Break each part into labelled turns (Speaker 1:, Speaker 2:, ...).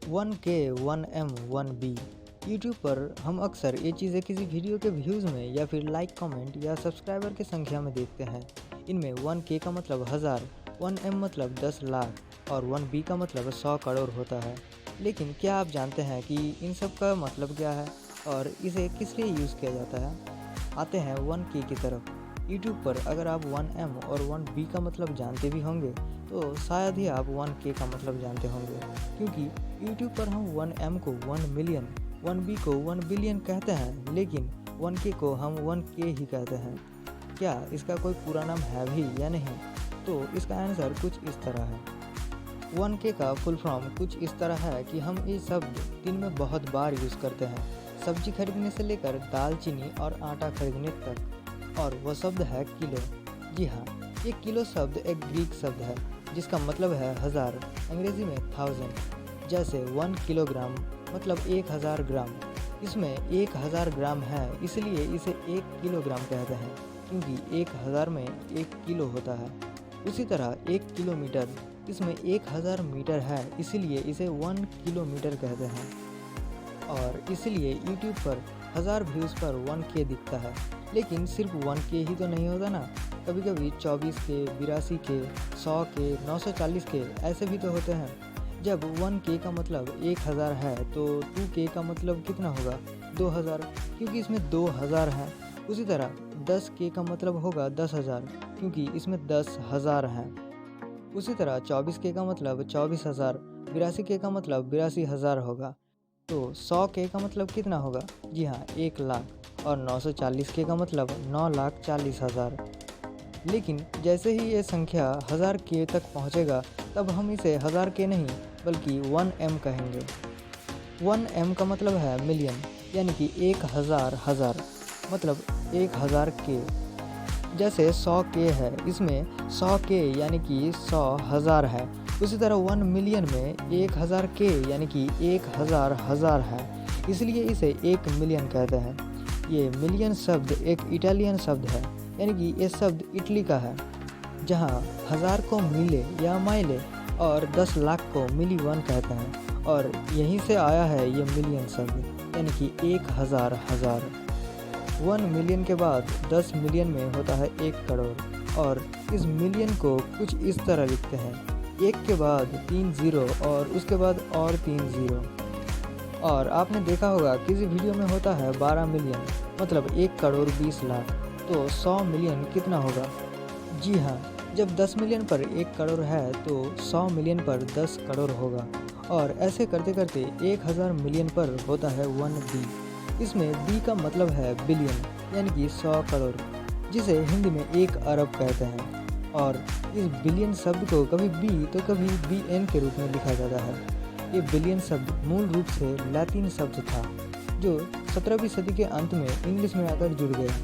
Speaker 1: 1K 1M 1B। YouTube पर हम अक्सर ये चीज़ें किसी वीडियो के व्यूज़ में या फिर लाइक कमेंट या सब्सक्राइबर की संख्या में देखते हैं। इनमें 1K का मतलब 1000, 1M मतलब 10 लाख और 1B का मतलब 100 करोड़ होता है। लेकिन क्या आप जानते हैं कि इन सब का मतलब क्या है और इसे किस लिए यूज़ किया जाता है? आते हैं 1K की तरफ। यूट्यूब पर अगर आप 1M और 1B का मतलब जानते भी होंगे तो शायद ही आप 1K का मतलब जानते होंगे, क्योंकि यूट्यूब पर हम 1M को 1 मिलियन, 1B को 1 बिलियन कहते हैं, लेकिन 1K को हम 1K ही कहते हैं। क्या इसका कोई पूरा नाम है भी या नहीं? तो इसका आंसर कुछ इस तरह है। 1K का फुल फॉर्म कुछ इस तरह है कि हम ये शब्द दिन में बहुत बार यूज़ करते हैं, सब्जी खरीदने से लेकर दाल, चीनी और आटा खरीदने तक। और वो शब्द है किलो। जी हाँ, ये किलो शब्द एक ग्रीक शब्द है जिसका मतलब है 1000, अंग्रेजी में 1000। जैसे 1 किलोग्राम मतलब 1000 ग्राम। इसमें 1000 ग्राम है, इसलिए इसे 1 किलोग्राम कहते हैं, क्योंकि 1000 में 1 किलो होता है। उसी तरह 1 किलोमीटर, इसमें 1000 मीटर है, इसीलिए इसे 1 किलोमीटर कहते हैं। और इसलिए यूट्यूब पर 1000 व्यूज़ पर 1K दिखता है। लेकिन सिर्फ 1K ही तो नहीं होता ना, कभी कभी 24K, 82K, 100K, 940K ऐसे भी तो होते हैं। जब 1K का मतलब 1000 है तो 2K का मतलब कितना होगा? 2000, क्योंकि इसमें 2000 है। उसी तरह 10K का मतलब होगा 10,000, क्योंकि इसमें 10,000 हैं। उसी तरह 24K का मतलब 24,000, 82K का मतलब 82,000 होगा। तो 100K का मतलब कितना होगा? जी हाँ, 1 लाख। और 940K का मतलब 9,40,000। लेकिन जैसे ही ये संख्या 1000K तक पहुँचेगा तब हम इसे 1000K नहीं बल्कि 1M कहेंगे। 1M का मतलब है मिलियन, यानी कि 1000 मतलब 1000K। जैसे 100K है, इसमें 100K यानी कि 100,000 है। उसी तरह 1 मिलियन में 1000K यानी कि 1000 है, इसलिए इसे 1 मिलियन कहते हैं। ये मिलियन शब्द एक इटालियन शब्द है, यानी कि ये शब्द इटली का है, जहाँ 1000 को मिले या माइले और 10 लाख को मिली वन कहते हैं, और यहीं से आया है ये मिलियन शब्द, यानी कि 1000 हजार। 1 मिलियन के बाद 10 मिलियन में होता है 1 करोड़, और इस मिलियन को कुछ इस तरह लिखते हैं, 1 के बाद 3 ज़ीरो और उसके बाद और 3 ज़ीरो। और आपने देखा होगा किसी वीडियो में होता है 12 मिलियन मतलब 1 करोड़ 20 लाख। तो 100 मिलियन कितना होगा? जी हाँ, जब 10 मिलियन पर 1 करोड़ है तो 100 मिलियन पर 10 करोड़ होगा, और ऐसे करते करते 1000 मिलियन पर होता है 1B। इसमें B का मतलब है बिलियन, यानी कि 100 करोड़, जिसे हिंदी में 1 अरब कहते हैं। और इस बिलियन शब्द को कभी B तो कभी BN के रूप में लिखा जाता है। ये बिलियन शब्द मूल रूप से लैटिन शब्द था, जो 17वीं सदी के अंत में इंग्लिश में आकर जुड़ गया।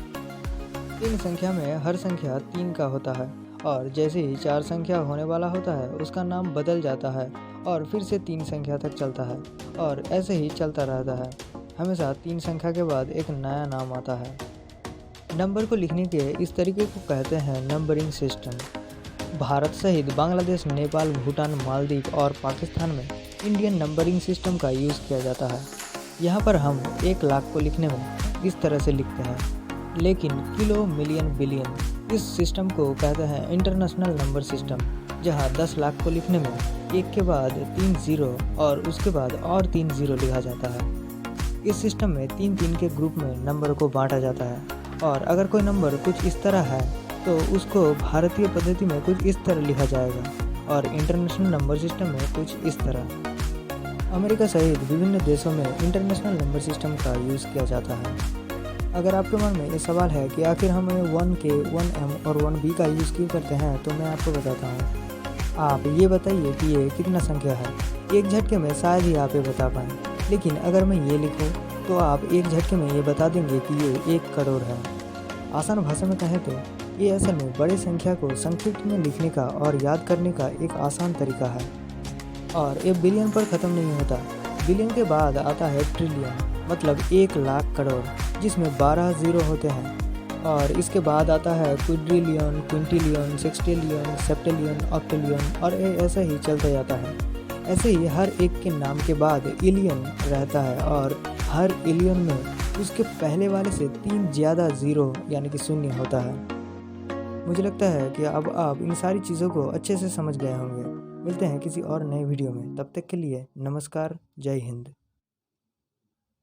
Speaker 1: इन संख्या में हर संख्या 3 का होता है, और जैसे ही 4 संख्या होने वाला होता है उसका नाम बदल जाता है और फिर से 3 संख्या तक चलता है, और ऐसे ही चलता रहता है। हमेशा 3 संख्या के बाद एक नया नाम आता है। नंबर को लिखने के इस तरीके को कहते हैं नंबरिंग सिस्टम। भारत सहित बांग्लादेश, नेपाल, भूटान, मालदीव और पाकिस्तान में इंडियन नंबरिंग सिस्टम का यूज़ किया जाता है। यहाँ पर हम 1 लाख को लिखने में इस तरह से लिखते हैं, लेकिन किलो, मिलियन, बिलियन इस सिस्टम को कहते हैं इंटरनेशनल नंबर सिस्टम, जहाँ 10 लाख को लिखने में 1 के बाद 3 ज़ीरो और उसके बाद और 3 ज़ीरो लिखा जाता है। इस सिस्टम में 3-3 के ग्रुप में नंबर को बांटा जाता है, और अगर कोई नंबर कुछ इस तरह है तो उसको भारतीय पद्धति में कुछ इस तरह लिखा जाएगा, और इंटरनेशनल नंबर सिस्टम में कुछ इस तरह। अमेरिका सहित विभिन्न देशों में इंटरनेशनल नंबर सिस्टम का यूज़ किया जाता है। अगर आपके मन में ये सवाल है कि आखिर हम 1K, 1M और 1B का यूज़ क्यों करते हैं, तो मैं आपको बताता हूँ। आप ये बताइए कि ये कितना संख्या है। एक झटके में शायद ही आप ये बता पाएँ, लेकिन अगर मैं ये लिखूँ तो आप एक झटके में ये बता देंगे कि ये 1 करोड़ है। आसान भाषा में कहें तो ये असल में बड़ी संख्या को संक्षिप्त में लिखने का और याद करने का एक आसान तरीका है। और ये बिलियन पर ख़त्म नहीं होता। बिलियन के बाद आता है ट्रिलियन, मतलब 1 लाख करोड़, जिसमें 12 ज़ीरो होते हैं। और इसके बाद आता है क्विड्रिलियन, क्विंटिलियन, सेक्सटिलियन, सेप्टिलियन, ऑक्टिलियन, और ऐसे ही चलता जाता है। ऐसे ही हर एक के नाम के बाद एलियन रहता है और हर एलियन में उसके पहले वाले से 3 ज़्यादा ज़ीरो यानी कि शून्य होता है। मुझे लगता है कि अब आप इन सारी चीज़ों को अच्छे से समझ गए होंगे। मिलते हैं किसी और नए वीडियो में, तब तक के लिए नमस्कार, जय हिंद।